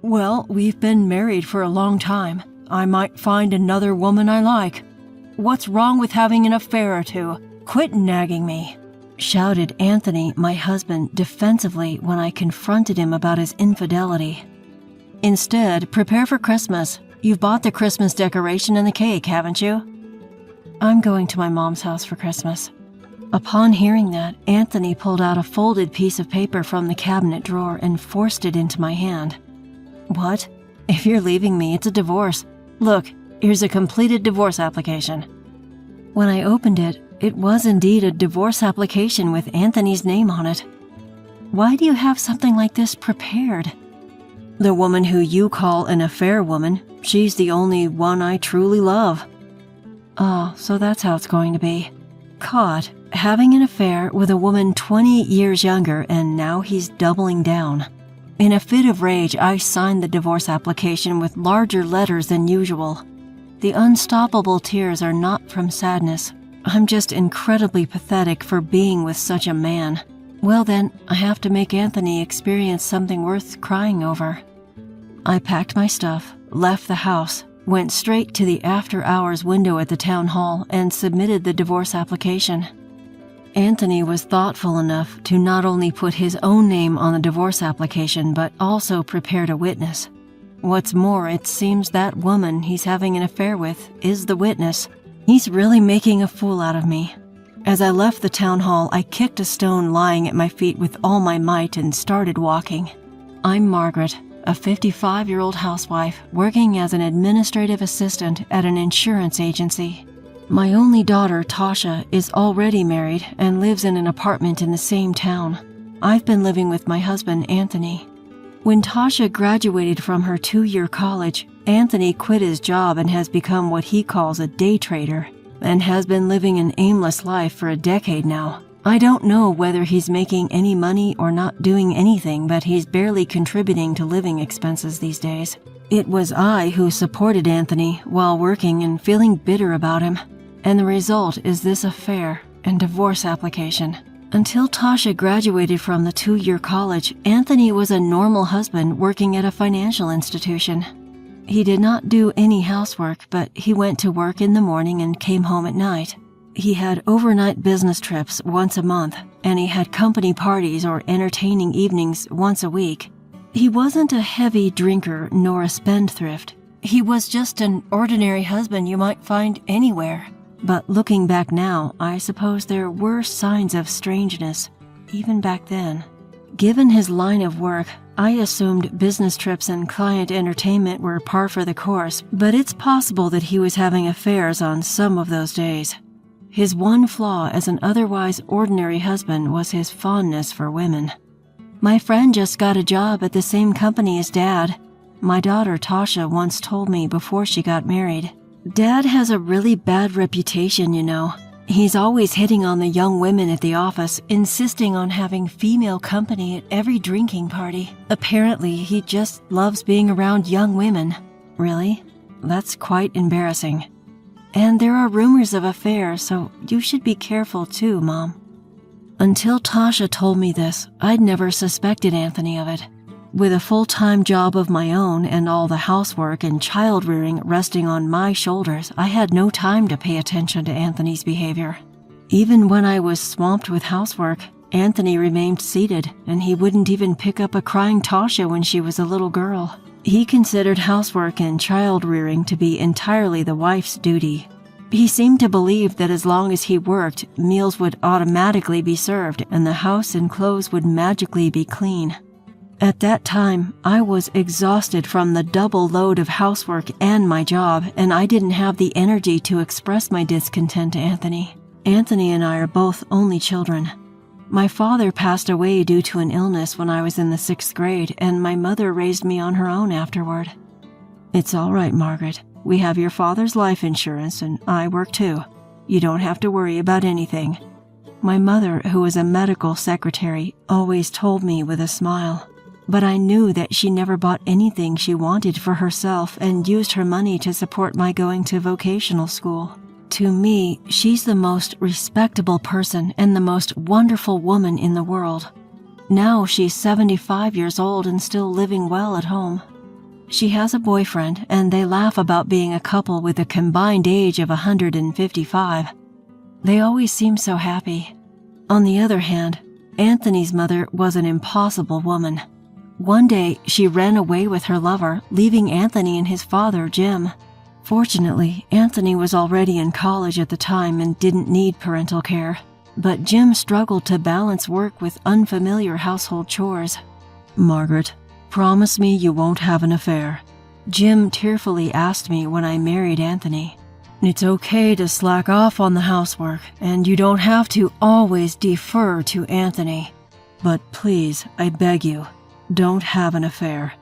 Well, we've been married for a long time. I might find another woman I like. What's wrong with having an affair or two? Quit nagging me," shouted Anthony, my husband, defensively when I confronted him about his infidelity. "Instead, prepare for Christmas. You've bought the Christmas decoration and the cake, haven't you?" "I'm going to my mom's house for Christmas." Upon hearing that, Anthony pulled out a folded piece of paper from the cabinet drawer and forced it into my hand. "What? If you're leaving me, it's a divorce. Look, here's a completed divorce application." When I opened it, it was indeed a divorce application with Anthony's name on it. "Why do you have something like this prepared?" "The woman who you call an affair woman, she's the only one I truly love." "Oh, so that's how it's going to be. Caught having an affair with a woman 20 years younger, and now he's doubling down." In a fit of rage, I signed the divorce application with larger letters than usual. The unstoppable tears are not from sadness. I'm just incredibly pathetic for being with such a man. Well then, I have to make Anthony experience something worth crying over. I packed my stuff, left the house, went straight to the after-hours window at the town hall, and submitted the divorce application. Anthony was thoughtful enough to not only put his own name on the divorce application, but also prepared a witness. What's more, it seems that woman he's having an affair with is the witness. He's really making a fool out of me. As I left the town hall, I kicked a stone lying at my feet with all my might and started walking. I'm Margaret, a 55-year-old housewife working as an administrative assistant at an insurance agency. My only daughter, Tasha, is already married and lives in an apartment in the same town. I've been living with my husband, Anthony. When Tasha graduated from her 2-year college, Anthony quit his job and has become what he calls a day trader, and has been living an aimless life for a decade now. I don't know whether he's making any money or not doing anything, but he's barely contributing to living expenses these days. It was I who supported Anthony while working and feeling bitter about him. And the result is this affair and divorce application. Until Tasha graduated from the 2-year college, Anthony was a normal husband working at a financial institution. He did not do any housework, but he went to work in the morning and came home at night. He had overnight business trips once a month, and he had company parties or entertaining evenings once a week. He wasn't a heavy drinker nor a spendthrift. He was just an ordinary husband you might find anywhere. But looking back now, I suppose there were signs of strangeness, even back then. Given his line of work, I assumed business trips and client entertainment were par for the course, but it's possible that he was having affairs on some of those days. His one flaw as an otherwise ordinary husband was his fondness for women. My friend just got a job at the same company as Dad. My daughter Tasha once told me before she got married. Dad has a really bad reputation, you know. He's always hitting on the young women at the office, insisting on having female company at every drinking party. Apparently, he just loves being around young women. Really? That's quite embarrassing. And there are rumors of affairs, so you should be careful too, Mom. Until Tasha told me this, I'd never suspected Anthony of it. With a full-time job of my own and all the housework and child-rearing resting on my shoulders, I had no time to pay attention to Anthony's behavior. Even when I was swamped with housework, Anthony remained seated, and he wouldn't even pick up a crying Tasha when she was a little girl. He considered housework and child-rearing to be entirely the wife's duty. He seemed to believe that as long as he worked, meals would automatically be served and the house and clothes would magically be clean. At that time, I was exhausted from the double load of housework and my job, and I didn't have the energy to express my discontent to Anthony. Anthony and I are both only children. My father passed away due to an illness when I was in the 6th grade, and my mother raised me on her own afterward. It's all right, Margaret. We have your father's life insurance, and I work too. You don't have to worry about anything. My mother, who was a medical secretary, always told me with a smile. But I knew that she never bought anything she wanted for herself and used her money to support my going to vocational school. To me, she's the most respectable person and the most wonderful woman in the world. Now she's 75 years old and still living well at home. She has a boyfriend, and they laugh about being a couple with a combined age of 155. They always seem so happy. On the other hand, Anthony's mother was an impossible woman. One day, she ran away with her lover, leaving Anthony and his father, Jim. Fortunately, Anthony was already in college at the time and didn't need parental care, but Jim struggled to balance work with unfamiliar household chores. "Margaret, promise me you won't have an affair," Jim tearfully asked me when I married Anthony. "It's okay to slack off on the housework, and you don't have to always defer to Anthony. But please, I beg you, don't have an affair.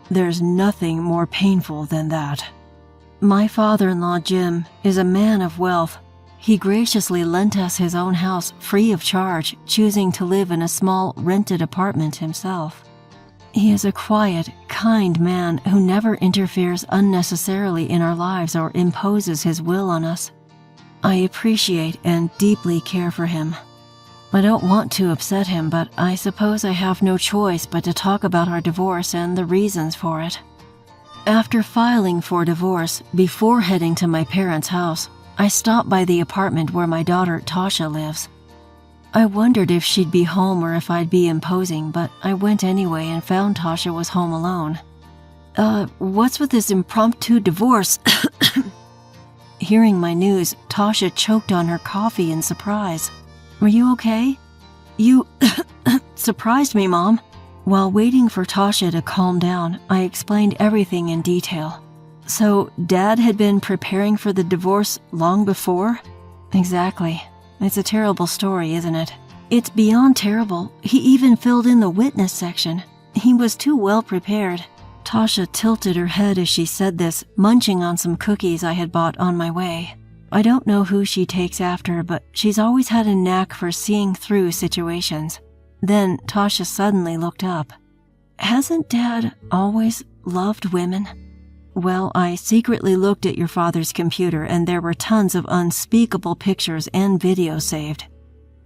There's nothing more painful than that." My father-in-law, Jim, is a man of wealth. He graciously lent us his own house free of charge, choosing to live in a small rented apartment himself. He is a quiet, kind man who never interferes unnecessarily in our lives or imposes his will on us. I appreciate and deeply care for him. I don't want to upset him, but I suppose I have no choice but to talk about our divorce and the reasons for it. After filing for divorce, before heading to my parents' house, I stopped by the apartment where my daughter Tasha lives. I wondered if she'd be home or if I'd be imposing, but I went anyway and found Tasha was home alone. What's with this impromptu divorce?" Hearing my news, Tasha choked on her coffee in surprise. "Are you okay?" "You surprised me, Mom." While waiting for Tasha to calm down, I explained everything in detail. "So, Dad had been preparing for the divorce long before?" "Exactly. It's a terrible story, isn't it?" "It's beyond terrible. He even filled in the witness section. He was too well prepared." Tasha tilted her head as she said this, munching on some cookies I had bought on my way. I don't know who she takes after, but she's always had a knack for seeing through situations. Then Tasha suddenly looked up. "Hasn't Dad always loved women?" "Well, I secretly looked at your father's computer and there were tons of unspeakable pictures and videos saved.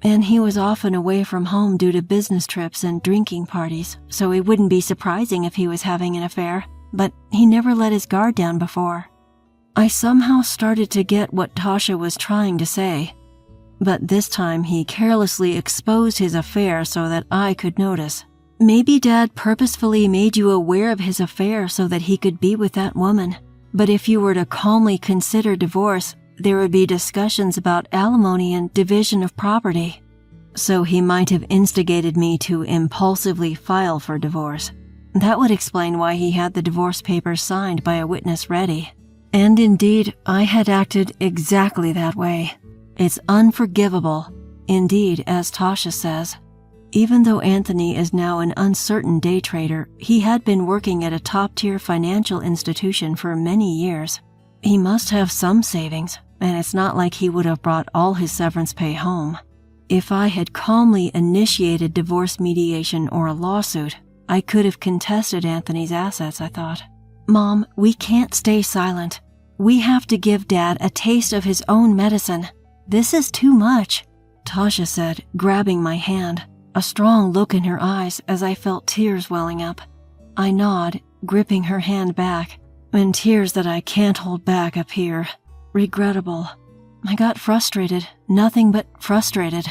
And he was often away from home due to business trips and drinking parties, so it wouldn't be surprising if he was having an affair, but he never let his guard down before." I somehow started to get what Tasha was trying to say. But this time he carelessly exposed his affair so that I could notice. "Maybe Dad purposefully made you aware of his affair so that he could be with that woman. But if you were to calmly consider divorce, there would be discussions about alimony and division of property. So he might have instigated me to impulsively file for divorce. That would explain why he had the divorce papers signed by a witness ready. And indeed, I had acted exactly that way. It's unforgivable. Indeed, as Tasha says. Even though Anthony is now an uncertain day trader, he had been working at a top-tier financial institution for many years. He must have some savings, and it's not like he would have brought all his severance pay home. If I had calmly initiated divorce mediation or a lawsuit, I could have contested Anthony's assets, I thought. "Mom, we can't stay silent. We have to give Dad a taste of his own medicine. This is too much," Tasha said, grabbing my hand, a strong look in her eyes as I felt tears welling up. I nod, gripping her hand back, and tears that I can't hold back appear. Regrettable. I got frustrated, nothing but frustrated.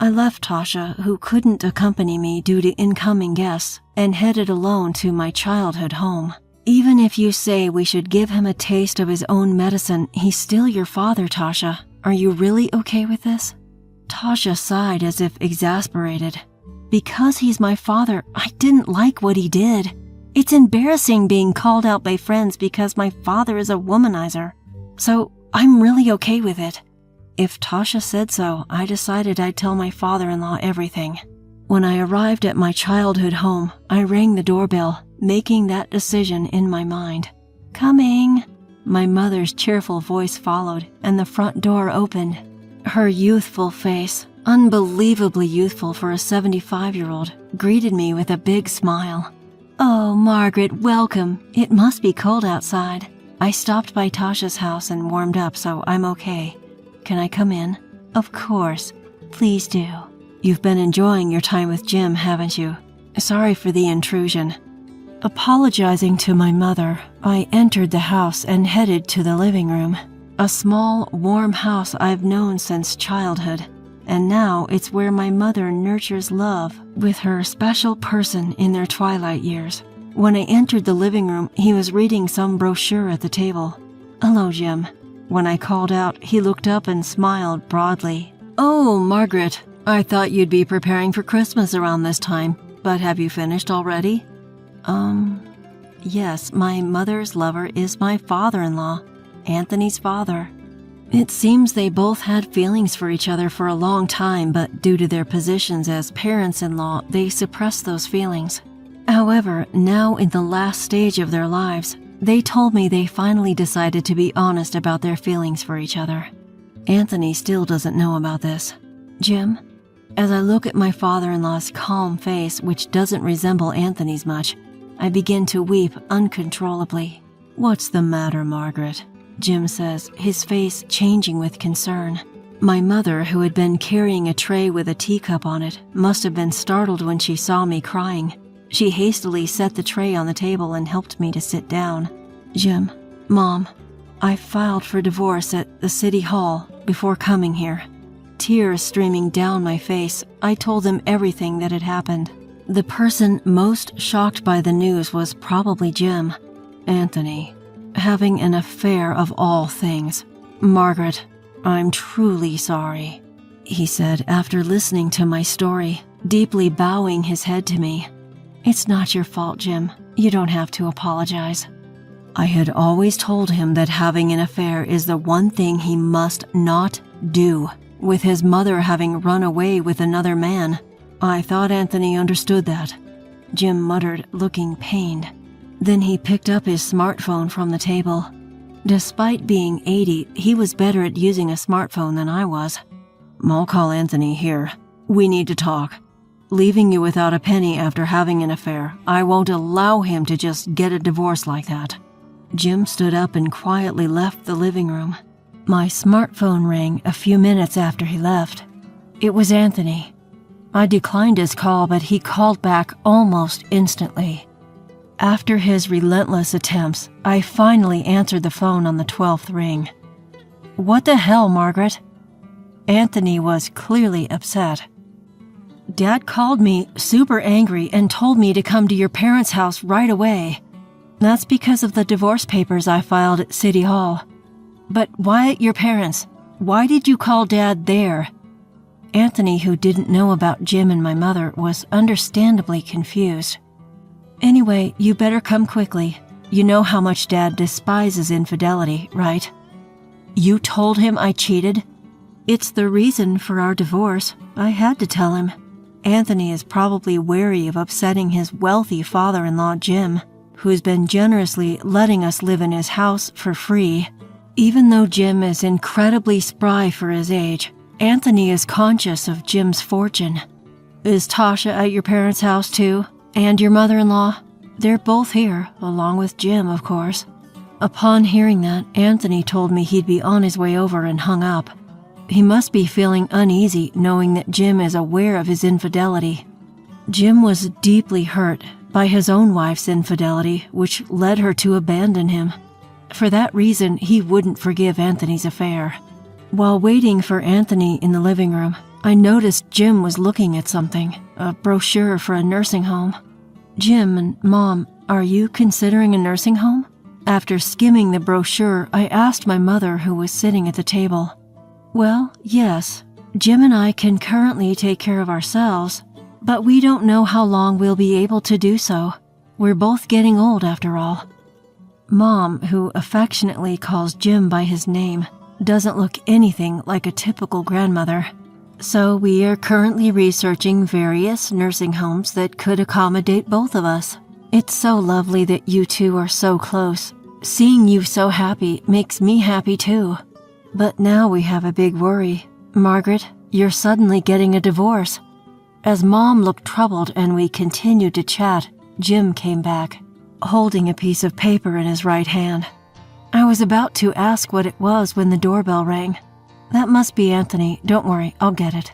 I left Tasha, who couldn't accompany me due to incoming guests, and headed alone to my childhood home. "Even if you say we should give him a taste of his own medicine, he's still your father, Tasha. Are you really okay with this?" Tasha sighed as if exasperated. "Because he's my father, I didn't like what he did. It's embarrassing being called out by friends because my father is a womanizer. So I'm really okay with it." If Tasha said so, I decided I'd tell my father-in-law everything. When I arrived at my childhood home, I rang the doorbell, making that decision in my mind. "Coming." My mother's cheerful voice followed, and the front door opened. Her youthful face, unbelievably youthful for a 75-year-old, greeted me with a big smile. "Oh, Margaret, welcome. It must be cold outside." I stopped by Tasha's house and warmed up, so I'm okay. "Can I come in?" "Of course. Please do." "You've been enjoying your time with Jim, haven't you? Sorry for the intrusion." Apologizing to my mother, I entered the house and headed to the living room. A small, warm house I've known since childhood, and now it's where my mother nurtures love with her special person in their twilight years. When I entered the living room, he was reading some brochure at the table. "Hello, Jim." When I called out, he looked up and smiled broadly. "Oh, Margaret, I thought you'd be preparing for Christmas around this time, but have you finished already?" Yes, my mother's lover is my father-in-law, Anthony's father. It seems they both had feelings for each other for a long time, but due to their positions as parents-in-law, they suppressed those feelings. However, now in the last stage of their lives, they told me they finally decided to be honest about their feelings for each other. Anthony still doesn't know about this. Jim, as I look at my father-in-law's calm face, which doesn't resemble Anthony's much, I begin to weep uncontrollably. "What's the matter, Margaret?" Jim says, his face changing with concern. My mother, who had been carrying a tray with a teacup on it, must have been startled when she saw me crying. She hastily set the tray on the table and helped me to sit down. "Jim, Mom, I filed for divorce at the city hall before coming here." Tears streaming down my face, I told them everything that had happened. The person most shocked by the news was probably Jim. Anthony, having an affair of all things. "Margaret, I'm truly sorry," he said after listening to my story, deeply bowing his head to me. "It's not your fault, Jim. You don't have to apologize." I had always told him that having an affair is the one thing he must not do, with his mother having run away with another man. I thought Anthony understood that. Jim muttered, looking pained. Then he picked up his smartphone from the table. Despite being 80, he was better at using a smartphone than I was. "I'll call Anthony here. We need to talk. Leaving you without a penny after having an affair, I won't allow him to just get a divorce like that." Jim stood up and quietly left the living room. My smartphone rang a few minutes after he left. It was Anthony. I declined his call, but he called back almost instantly. After his relentless attempts, I finally answered the phone on the 12th ring. "What the hell, Margaret?" Anthony was clearly upset. "Dad called me super angry and told me to come to your parents' house right away. That's because of the divorce papers I filed at City Hall. But why at your parents'? Why did you call Dad there?" Anthony, who didn't know about Jim and my mother, was understandably confused. "Anyway, you better come quickly. You know how much Dad despises infidelity, right?" "You told him I cheated?" "It's the reason for our divorce. I had to tell him. Anthony is probably wary of upsetting his wealthy father-in-law, Jim, who's been generously letting us live in his house for free. Even though Jim is incredibly spry for his age, Anthony is conscious of Jim's fortune." "Is Tasha at your parents' house too? And your mother-in-law?" "They're both here, along with Jim, of course." Upon hearing that, Anthony told me he'd be on his way over and hung up. He must be feeling uneasy knowing that Jim is aware of his infidelity. Jim was deeply hurt by his own wife's infidelity, which led her to abandon him. For that reason, he wouldn't forgive Anthony's affair. While waiting for Anthony in the living room, I noticed Jim was looking at something, a brochure for a nursing home. "Jim and Mom, are you considering a nursing home?" After skimming the brochure, I asked my mother, who was sitting at the table. "Well, yes. Jim and I can currently take care of ourselves, but we don't know how long we'll be able to do so. We're both getting old after all." Mom, who affectionately calls Jim by his name, doesn't look anything like a typical grandmother. "So we are currently researching various nursing homes that could accommodate both of us. It's so lovely that you two are so close. Seeing you so happy makes me happy too. But now we have a big worry. Margaret, you're suddenly getting a divorce." As Mom looked troubled and we continued to chat, Jim came back, holding a piece of paper in his right hand. I was about to ask what it was when the doorbell rang. "That must be Anthony. Don't worry, I'll get it."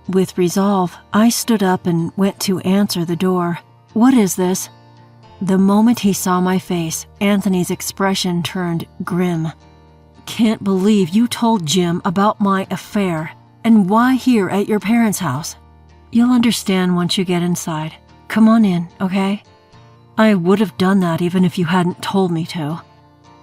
With resolve, I stood up and went to answer the door. "What is this?" The moment he saw my face, Anthony's expression turned grim. Can't believe you told Jim about my affair, and why here at your parents' house. You'll understand once you get inside. Come on in, okay? I would have done that even if you hadn't told me to.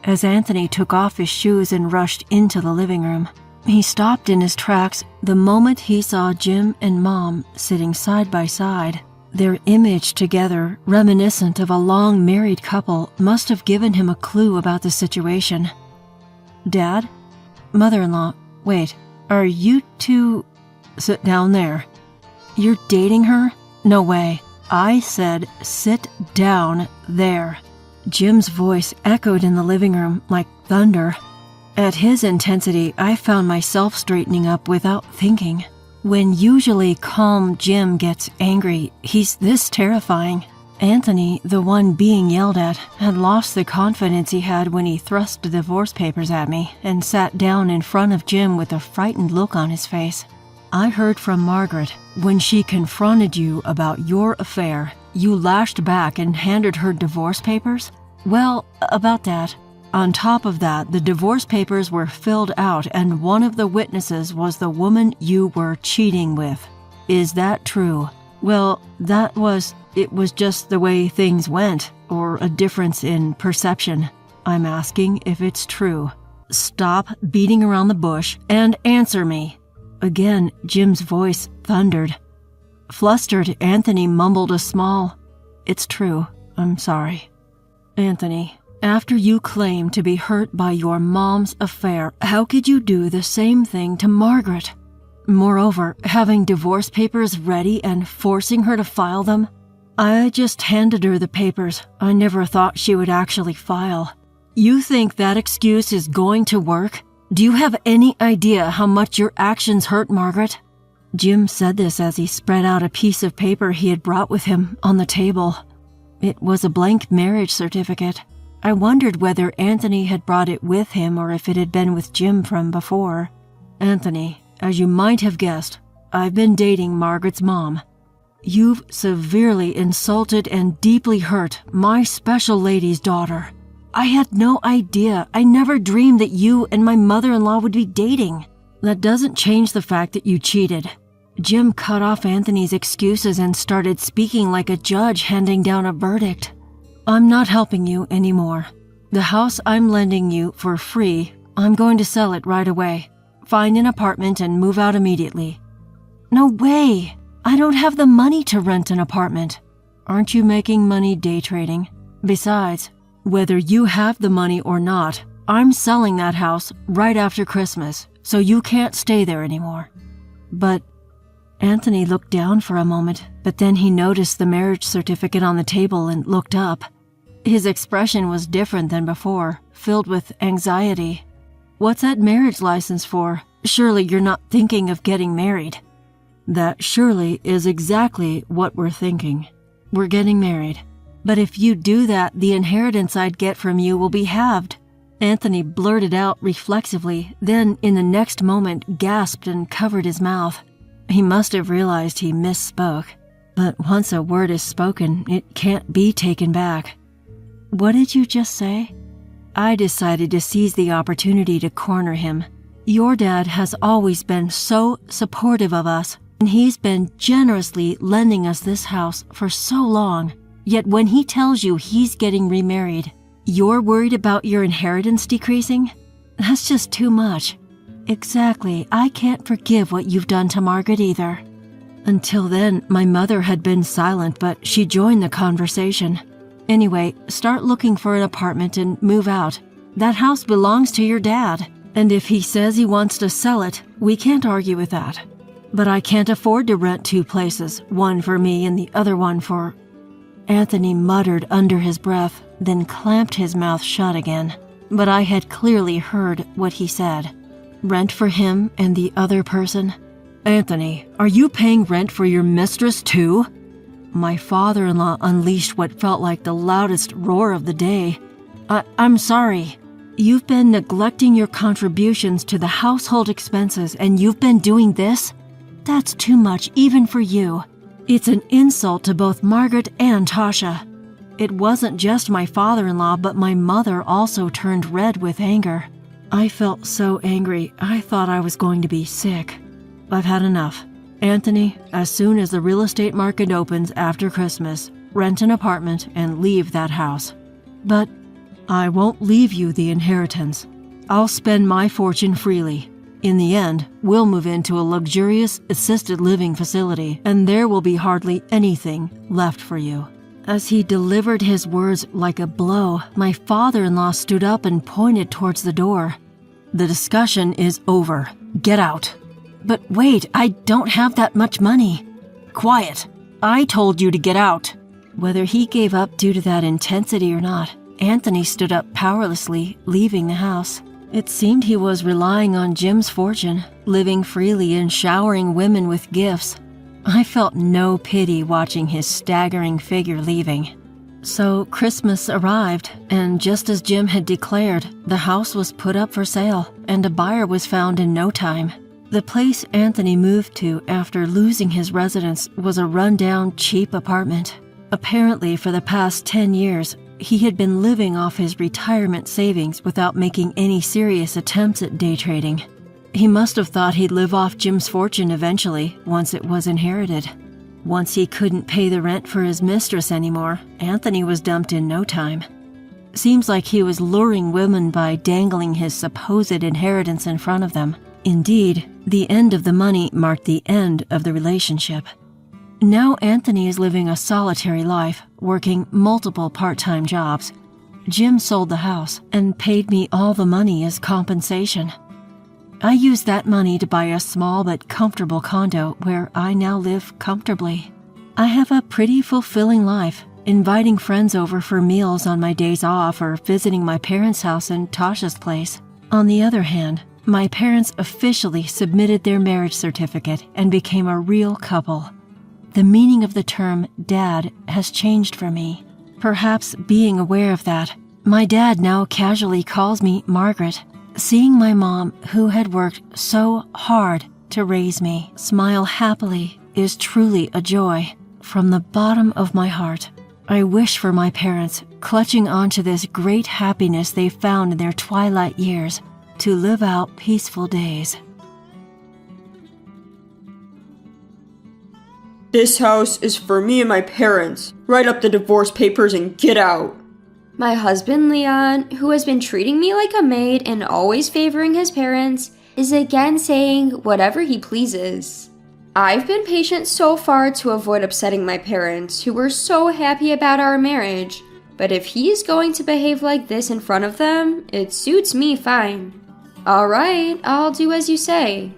As Anthony took off his shoes and rushed into the living room, he stopped in his tracks the moment he saw Jim and Mom sitting side by side. Their image together, reminiscent of a long married couple, must have given him a clue about the situation. Dad? Mother-in-law, wait, are you two... Sit down there. You're dating her? No way. I said sit down there. Jim's voice echoed in the living room like thunder. At his intensity, I found myself straightening up without thinking. When usually calm Jim gets angry, he's this terrifying. Anthony, the one being yelled at, had lost the confidence he had when he thrust the divorce papers at me and sat down in front of Jim with a frightened look on his face. I heard from Margaret. When she confronted you about your affair, you lashed back and handed her divorce papers? Well, about that. On top of that, the divorce papers were filled out and one of the witnesses was the woman you were cheating with. Is that true? Well, it was just the way things went, or a difference in perception. I'm asking if it's true. Stop beating around the bush and answer me. Again, Jim's voice thundered. Flustered, Anthony mumbled a small, "It's true, I'm sorry." Anthony, after you claimed to be hurt by your mom's affair, how could you do the same thing to Margaret? Moreover, having divorce papers ready and forcing her to file them? I just handed her the papers. I never thought she would actually file. You think that excuse is going to work? Do you have any idea how much your actions hurt Margaret? Jim said this as he spread out a piece of paper he had brought with him on the table. It was a blank marriage certificate. I wondered whether Anthony had brought it with him or if it had been with Jim from before. Anthony, as you might have guessed, I've been dating Margaret's mom. You've severely insulted and deeply hurt my special lady's daughter. I had no idea. I never dreamed that you and my mother-in-law would be dating. That doesn't change the fact that you cheated. Jim cut off Anthony's excuses and started speaking like a judge handing down a verdict. I'm not helping you anymore. The house I'm lending you for free, I'm going to sell it right away. Find an apartment and move out immediately. No way! I don't have the money to rent an apartment. Aren't you making money day trading? Besides, whether you have the money or not, I'm selling that house right after Christmas, so you can't stay there anymore. But Anthony looked down for a moment, but then he noticed the marriage certificate on the table and looked up. His expression was different than before, filled with anxiety. What's that marriage license for? Surely you're not thinking of getting married. That surely is exactly what we're thinking. We're getting married. But if you do that, the inheritance I'd get from you will be halved. Anthony blurted out reflexively, then in the next moment gasped and covered his mouth. He must have realized he misspoke. But once a word is spoken, it can't be taken back. What did you just say? I decided to seize the opportunity to corner him. Your dad has always been so supportive of us, and he's been generously lending us this house for so long. Yet when he tells you he's getting remarried, you're worried about your inheritance decreasing? That's just too much. Exactly, I can't forgive what you've done to Margaret either. Until then, my mother had been silent, but she joined the conversation. Anyway, start looking for an apartment and move out. That house belongs to your dad, and if he says he wants to sell it, we can't argue with that. But I can't afford to rent two places, one for me and the other one for... Anthony muttered under his breath, then clamped his mouth shut again. But I had clearly heard what he said. Rent for him and the other person? Anthony, are you paying rent for your mistress too? My father-in-law unleashed what felt like the loudest roar of the day. I'm sorry. You've been neglecting your contributions to the household expenses and you've been doing this? That's too much even for you. It's an insult to both Margaret and Tasha. It wasn't just my father-in-law, but my mother also turned red with anger. I felt so angry, I thought I was going to be sick. I've had enough. Anthony, as soon as the real estate market opens after Christmas, rent an apartment and leave that house. But I won't leave you the inheritance. I'll spend my fortune freely. In the end, we'll move into a luxurious assisted living facility, and there will be hardly anything left for you. As he delivered his words like a blow, my father-in-law stood up and pointed towards the door. The discussion is over. Get out. But wait, I don't have that much money. Quiet. I told you to get out. Whether he gave up due to that intensity or not, Anthony stood up powerlessly, leaving the house. It seemed he was relying on Jim's fortune, living freely and showering women with gifts. I felt no pity watching his staggering figure leaving. So Christmas arrived, and just as Jim had declared, the house was put up for sale, and a buyer was found in no time. The place Anthony moved to after losing his residence was a rundown, cheap apartment. Apparently, for the past 10 years, he had been living off his retirement savings without making any serious attempts at day trading. He must have thought he'd live off Jim's fortune eventually, once it was inherited. Once he couldn't pay the rent for his mistress anymore, Anthony was dumped in no time. Seems like he was luring women by dangling his supposed inheritance in front of them. Indeed, the end of the money marked the end of the relationship. Now Anthony is living a solitary life, working multiple part-time jobs. Jim sold the house and paid me all the money as compensation. I used that money to buy a small but comfortable condo where I now live comfortably. I have a pretty fulfilling life, inviting friends over for meals on my days off or visiting my parents' house in Tasha's place. On the other hand, my parents officially submitted their marriage certificate and became a real couple. The meaning of the term dad has changed for me. Perhaps being aware of that, my dad now casually calls me Margaret. Seeing my mom, who had worked so hard to raise me, smile happily is truly a joy. From the bottom of my heart, I wish for my parents, clutching onto this great happiness they found in their twilight years, to live out peaceful days. This house is for me and my parents. Write up the divorce papers and get out. My husband, Leon, who has been treating me like a maid and always favoring his parents, is again saying whatever he pleases. I've been patient so far to avoid upsetting my parents, who were so happy about our marriage, but if he's going to behave like this in front of them, it suits me fine. Alright, I'll do as you say.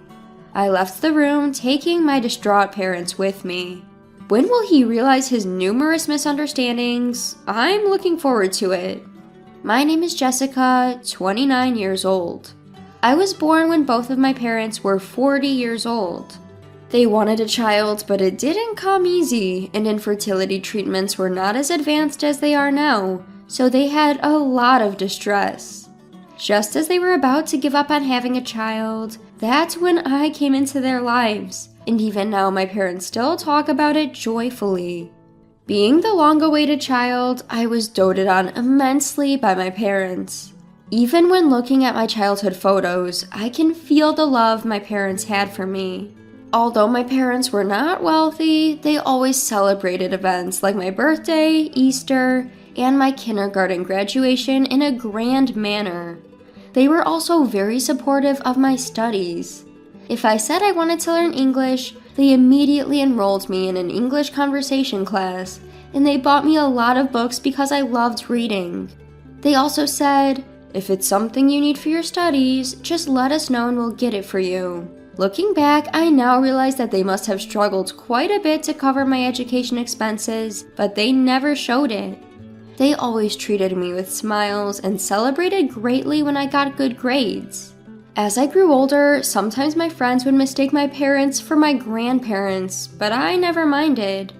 I left the room, taking my distraught parents with me. When will he realize his numerous misunderstandings? I'm looking forward to it. My name is Jessica, 29 years old. I was born when both of my parents were 40 years old. They wanted a child, but it didn't come easy, and infertility treatments were not as advanced as they are now, so they had a lot of distress. Just as they were about to give up on having a child, that's when I came into their lives. And even now, my parents still talk about it joyfully. Being the long-awaited child, I was doted on immensely by my parents. Even when looking at my childhood photos, I can feel the love my parents had for me. Although my parents were not wealthy, they always celebrated events like my birthday, Easter, and my kindergarten graduation in a grand manner. They were also very supportive of my studies. If I said I wanted to learn English, they immediately enrolled me in an English conversation class, and they bought me a lot of books because I loved reading. They also said, if it's something you need for your studies, just let us know and we'll get it for you. Looking back, I now realize that they must have struggled quite a bit to cover my education expenses, but they never showed it. They always treated me with smiles and celebrated greatly when I got good grades. As I grew older, sometimes my friends would mistake my parents for my grandparents, but I never minded.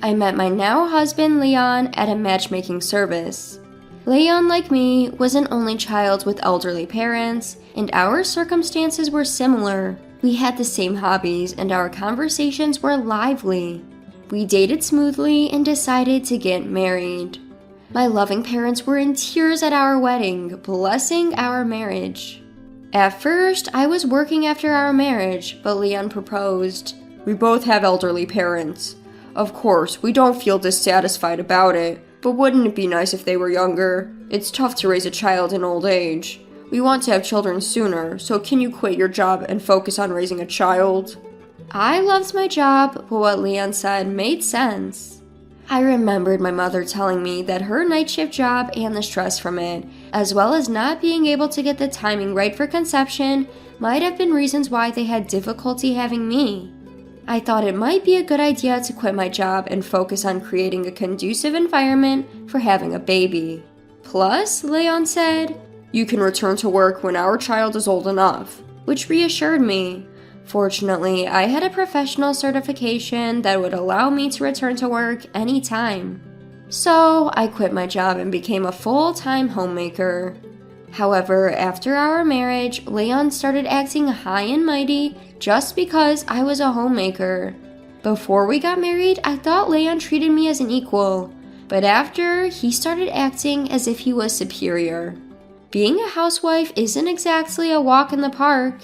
I met my now husband, Leon, at a matchmaking service. Leon, like me, was an only child with elderly parents, and our circumstances were similar. We had the same hobbies, and our conversations were lively. We dated smoothly and decided to get married. My loving parents were in tears at our wedding, blessing our marriage. At first, I was working after our marriage, but Leon proposed. We both have elderly parents. Of course, we don't feel dissatisfied about it, but wouldn't it be nice if they were younger? It's tough to raise a child in old age. We want to have children sooner, so can you quit your job and focus on raising a child? I loved my job, but what Leon said made sense. I remembered my mother telling me that her night shift job and the stress from it, as well as not being able to get the timing right for conception, might have been reasons why they had difficulty having me. I thought it might be a good idea to quit my job and focus on creating a conducive environment for having a baby. Plus, Leon said, you can return to work when our child is old enough, which reassured me. Fortunately, I had a professional certification that would allow me to return to work anytime. So, I quit my job and became a full-time homemaker. However, after our marriage, Leon started acting high and mighty just because I was a homemaker. Before we got married, I thought Leon treated me as an equal, but after, he started acting as if he was superior. Being a housewife isn't exactly a walk in the park.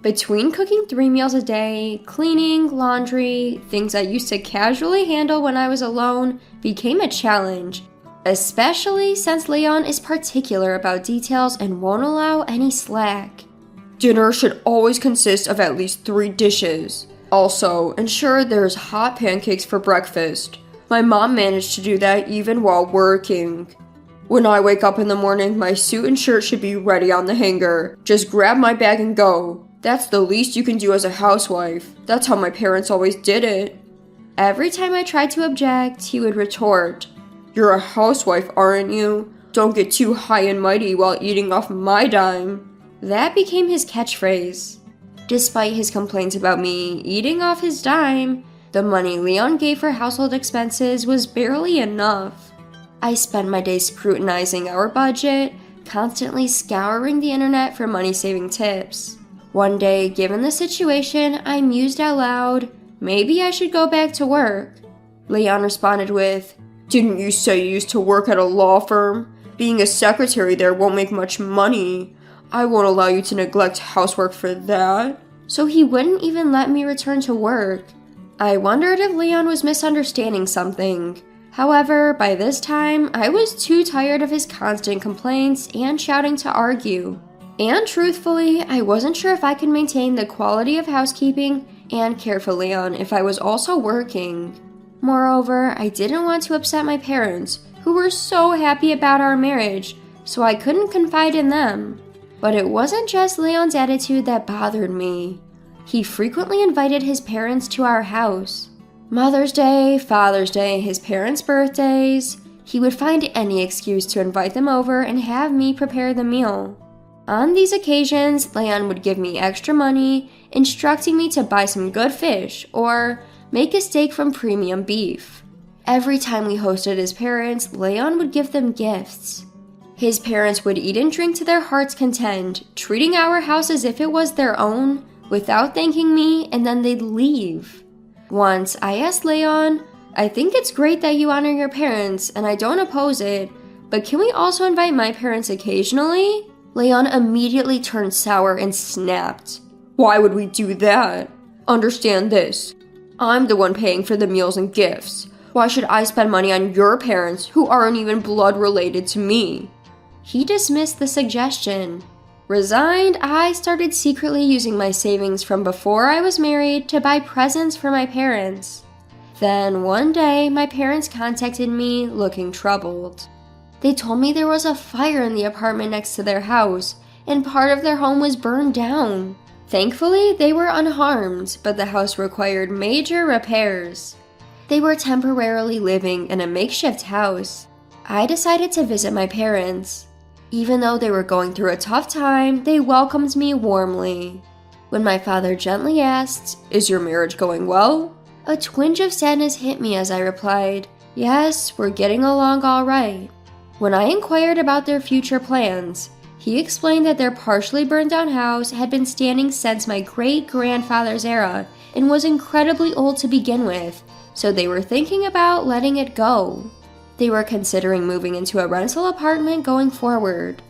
Between cooking 3 meals a day, cleaning, laundry, things I used to casually handle when I was alone became a challenge, especially since Leon is particular about details and won't allow any slack. Dinner should always consist of at least 3 dishes. Also, ensure there's hot pancakes for breakfast. My mom managed to do that even while working. When I wake up in the morning, my suit and shirt should be ready on the hanger. Just grab my bag and go. That's the least you can do as a housewife. That's how my parents always did it. Every time I tried to object, he would retort, "You're a housewife, aren't you? Don't get too high and mighty while eating off my dime." That became his catchphrase. Despite his complaints about me eating off his dime, the money Leon gave for household expenses was barely enough. I spent my days scrutinizing our budget, constantly scouring the internet for money-saving tips. One day, given the situation, I mused out loud, maybe I should go back to work. Leon responded with, "Didn't you say you used to work at a law firm? Being a secretary there won't make much money. I won't allow you to neglect housework for that." So he wouldn't even let me return to work. I wondered if Leon was misunderstanding something. However, by this time, I was too tired of his constant complaints and shouting to argue. And truthfully, I wasn't sure if I could maintain the quality of housekeeping and care for Leon if I was also working. Moreover, I didn't want to upset my parents, who were so happy about our marriage, so I couldn't confide in them. But it wasn't just Leon's attitude that bothered me. He frequently invited his parents to our house. Mother's Day, Father's Day, his parents' birthdays. He would find any excuse to invite them over and have me prepare the meal. On these occasions, Leon would give me extra money, instructing me to buy some good fish or make a steak from premium beef. Every time we hosted his parents, Leon would give them gifts. His parents would eat and drink to their heart's content, treating our house as if it was their own, without thanking me, and then they'd leave. Once, I asked Leon, "I think it's great that you honor your parents, and I don't oppose it, but can we also invite my parents occasionally?" Leon immediately turned sour and snapped. "Why would we do that? Understand this. I'm the one paying for the meals and gifts. Why should I spend money on your parents who aren't even blood related to me?" He dismissed the suggestion. Resigned, I started secretly using my savings from before I was married to buy presents for my parents. Then one day, my parents contacted me looking troubled. They told me there was a fire in the apartment next to their house, and part of their home was burned down. Thankfully, they were unharmed, but the house required major repairs. They were temporarily living in a makeshift house. I decided to visit my parents. Even though they were going through a tough time, they welcomed me warmly. When my father gently asked, "Is your marriage going well?" a twinge of sadness hit me as I replied, "Yes, we're getting along all right." When I inquired about their future plans, he explained that their partially burned down house had been standing since my great-grandfather's era and was incredibly old to begin with, so they were thinking about letting it go. They were considering moving into a rental apartment going forward.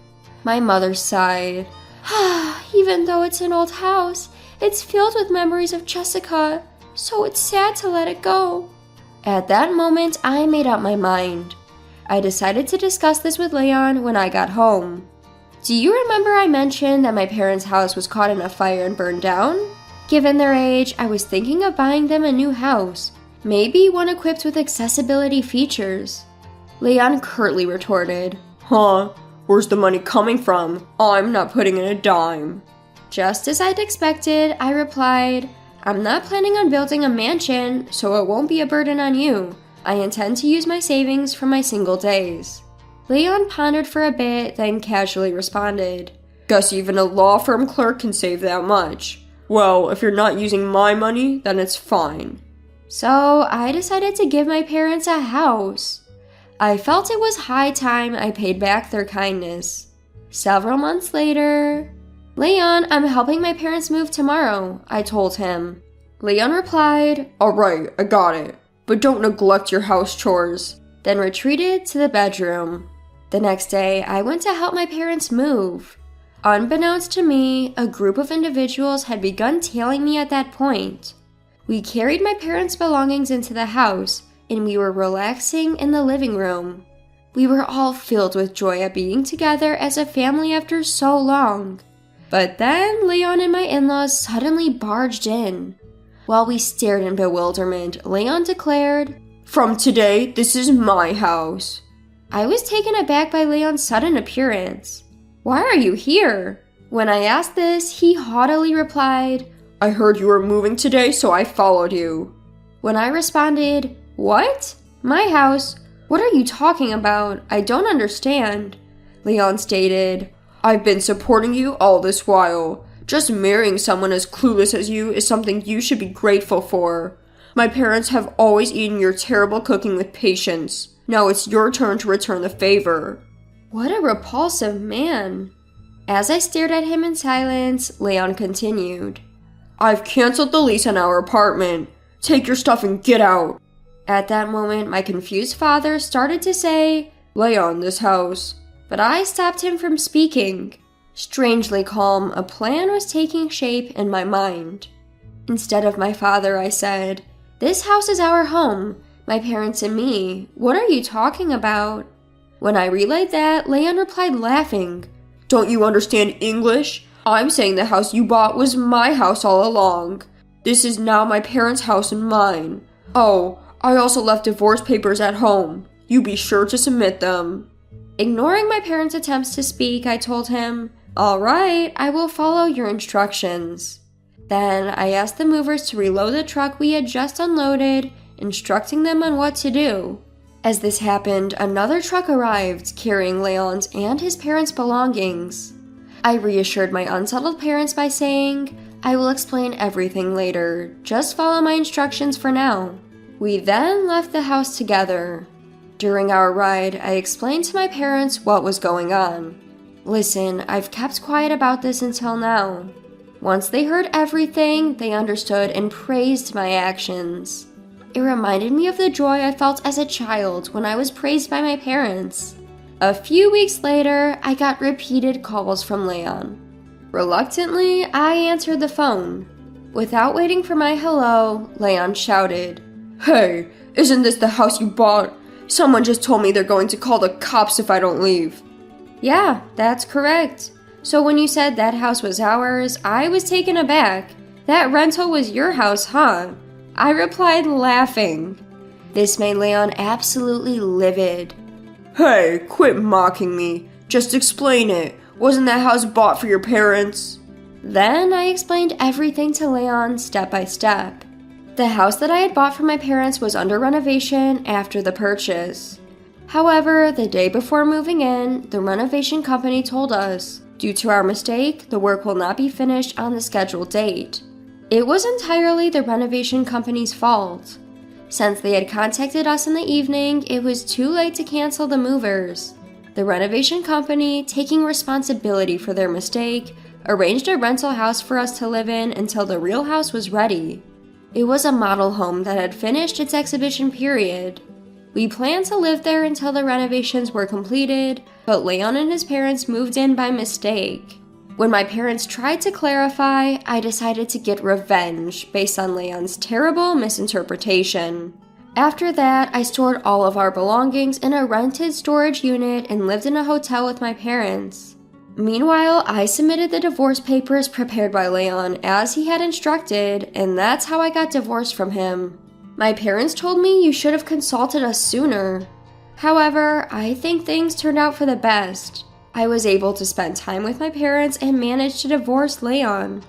My mother sighed. Even though it's an old house, it's filled with memories of Jessica, so it's sad to let it go. At that moment, I made up my mind. I decided to discuss this with Leon when I got home. Do you remember I mentioned that my parents' house was caught in a fire and burned down? Given their age, I was thinking of buying them a new house, maybe one equipped with accessibility features. Leon curtly retorted, Where's the money coming from? I'm not putting in a dime. Just as I'd expected, I replied, I'm not planning on building a mansion, so it won't be a burden on you. I intend to use my savings from my single days. Leon pondered for a bit, then casually responded, Guess even a law firm clerk can save that much. Well, if you're not using my money, then it's fine. So I decided to give my parents a house. I felt it was high time I paid back their kindness. Several months later, Leon, I'm helping my parents move tomorrow, I told him. Leon replied, Alright, I got it, but don't neglect your house chores, then retreated to the bedroom. The next day, I went to help my parents move. Unbeknownst to me, a group of individuals had begun tailing me at that point. We carried my parents' belongings into the house, and we were relaxing in the living room. We were all filled with joy at being together as a family after so long. But then Leon and my in-laws suddenly barged in. While we stared in bewilderment, Leon declared, From today, this is my house. I was taken aback by Leon's sudden appearance. Why are you here? When I asked this, he haughtily replied, I heard you were moving today, so I followed you. When I responded, What? My house? What are you talking about? I don't understand. Leon stated, I've been supporting you all this while. Just marrying someone as clueless as you is something you should be grateful for. My parents have always eaten your terrible cooking with patience. Now it's your turn to return the favor. What a repulsive man. As I stared at him in silence, Leon continued, I've canceled the lease on our apartment. Take your stuff and get out. At that moment, my confused father started to say, Leon, this house. But I stopped him from speaking. Strangely calm, a plan was taking shape in my mind. Instead of my father, I said, This house is our home, my parents and me. What are you talking about? When I relayed that, Leon replied laughing, Don't you understand English? I'm saying the house you bought was my house all along. This is now my parents' house and mine. Oh, I also left divorce papers at home. You be sure to submit them. Ignoring my parents' attempts to speak, I told him, All right, I will follow your instructions. Then I asked the movers to reload the truck we had just unloaded, instructing them on what to do. As this happened, another truck arrived, carrying Leon's and his parents' belongings. I reassured my unsettled parents by saying, I will explain everything later, just follow my instructions for now. We then left the house together. During our ride, I explained to my parents what was going on. Listen, I've kept quiet about this until now. Once they heard everything, they understood and praised my actions. It reminded me of the joy I felt as a child when I was praised by my parents. A few weeks later, I got repeated calls from Leon. Reluctantly, I answered the phone. Without waiting for my hello, Leon shouted, Hey, isn't this the house you bought? Someone just told me they're going to call the cops if I don't leave. Yeah, that's correct. So when you said that house was ours, I was taken aback. That rental was your house, huh? I replied, laughing. This made Leon absolutely livid. Hey, quit mocking me. Just explain it. Wasn't that house bought for your parents? Then I explained everything to Leon step by step. The house that I had bought for my parents was under renovation after the purchase. However, the day before moving in, the renovation company told us, due to our mistake, the work will not be finished on the scheduled date. It was entirely the renovation company's fault. Since they had contacted us in the evening, it was too late to cancel the movers. The renovation company, taking responsibility for their mistake, arranged a rental house for us to live in until the real house was ready. It was a model home that had finished its exhibition period. We planned to live there until the renovations were completed, but Leon and his parents moved in by mistake. When my parents tried to clarify, I decided to get revenge based on Leon's terrible misinterpretation. After that, I stored all of our belongings in a rented storage unit and lived in a hotel with my parents. Meanwhile, I submitted the divorce papers prepared by Leon as he had instructed, and that's how I got divorced from him. My parents told me you should have consulted us sooner. However, I think things turned out for the best. I was able to spend time with my parents and managed to divorce Leon.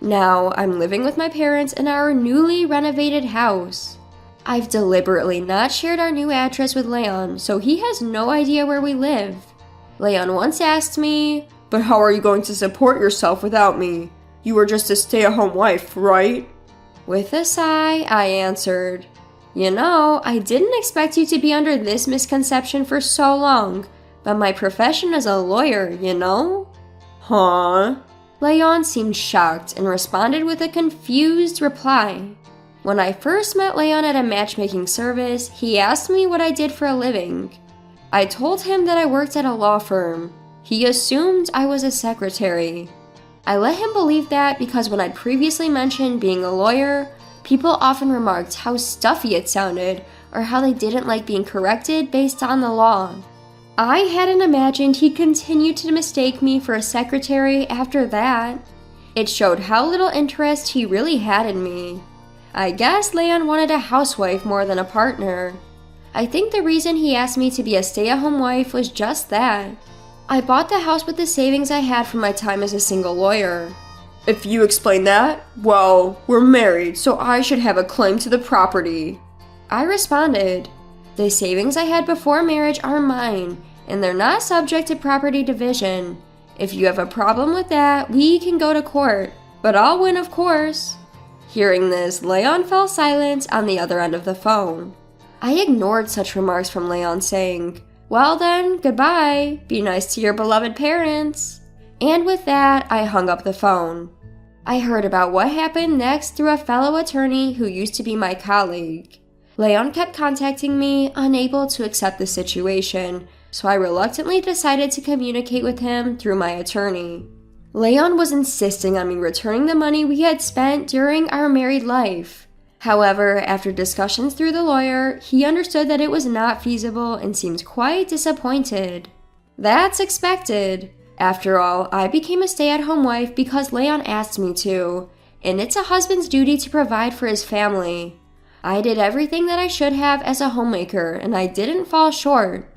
Now, I'm living with my parents in our newly renovated house. I've deliberately not shared our new address with Leon, so he has no idea where we live. Leon once asked me, "But how are you going to support yourself without me? You were just a stay-at-home wife, right?" With a sigh, I answered, "You know, I didn't expect you to be under this misconception for so long, but my profession is a lawyer, you know?" "Huh?" Leon seemed shocked and responded with a confused reply. When I first met Leon at a matchmaking service, he asked me what I did for a living. I told him that I worked at a law firm. He assumed I was a secretary. I let him believe that because when I'd previously mentioned being a lawyer, people often remarked how stuffy it sounded or how they didn't like being corrected based on the law. I hadn't imagined he'd continue to mistake me for a secretary after that. It showed how little interest he really had in me. I guess Leon wanted a housewife more than a partner. I think the reason he asked me to be a stay-at-home wife was just that. I bought the house with the savings I had from my time as a single lawyer. "If you explain that, well, we're married, so I should have a claim to the property." I responded, "The savings I had before marriage are mine, and they're not subject to property division. If you have a problem with that, we can go to court, but I'll win, of course." Hearing this, Leon fell silent on the other end of the phone. I ignored such remarks from Leon, saying, "Well then, goodbye. Be nice to your beloved parents." And with that, I hung up the phone. I heard about what happened next through a fellow attorney who used to be my colleague. Leon kept contacting me, unable to accept the situation, so I reluctantly decided to communicate with him through my attorney. Leon was insisting on me returning the money we had spent during our married life. However, after discussions through the lawyer, he understood that it was not feasible and seemed quite disappointed. That's expected. After all, I became a stay-at-home wife because Leon asked me to, and it's a husband's duty to provide for his family. I did everything that I should have as a homemaker, and I didn't fall short.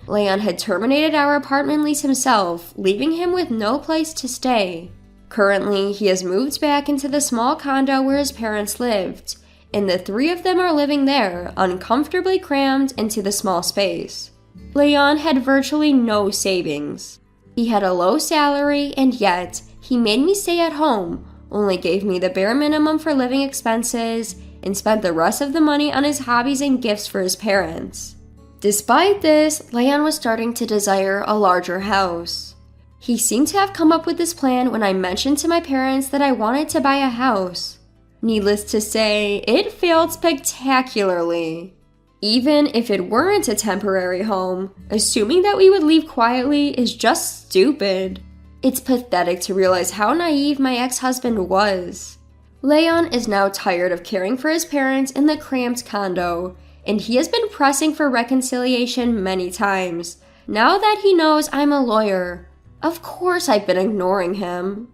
Leon had terminated our apartment lease himself, leaving him with no place to stay. Currently, he has moved back into the small condo where his parents lived, and the three of them are living there, uncomfortably crammed into the small space. Leon had virtually no savings. He had a low salary, and yet, he made me stay at home, only gave me the bare minimum for living expenses, and spent the rest of the money on his hobbies and gifts for his parents. Despite this, Leon was starting to desire a larger house. He seemed to have come up with this plan when I mentioned to my parents that I wanted to buy a house. Needless to say, it failed spectacularly. Even if it weren't a temporary home, assuming that we would leave quietly is just stupid. It's pathetic to realize how naive my ex-husband was. Leon is now tired of caring for his parents in the cramped condo, and he has been pressing for reconciliation many times, now that he knows I'm a lawyer. Of course I've been ignoring him.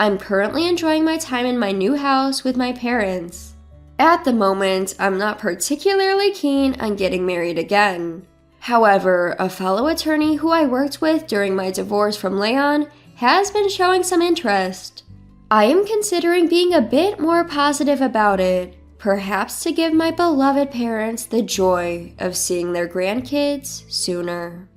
I'm currently enjoying my time in my new house with my parents. At the moment, I'm not particularly keen on getting married again. However, a fellow attorney who I worked with during my divorce from Leon has been showing some interest. I am considering being a bit more positive about it, perhaps to give my beloved parents the joy of seeing their grandkids sooner.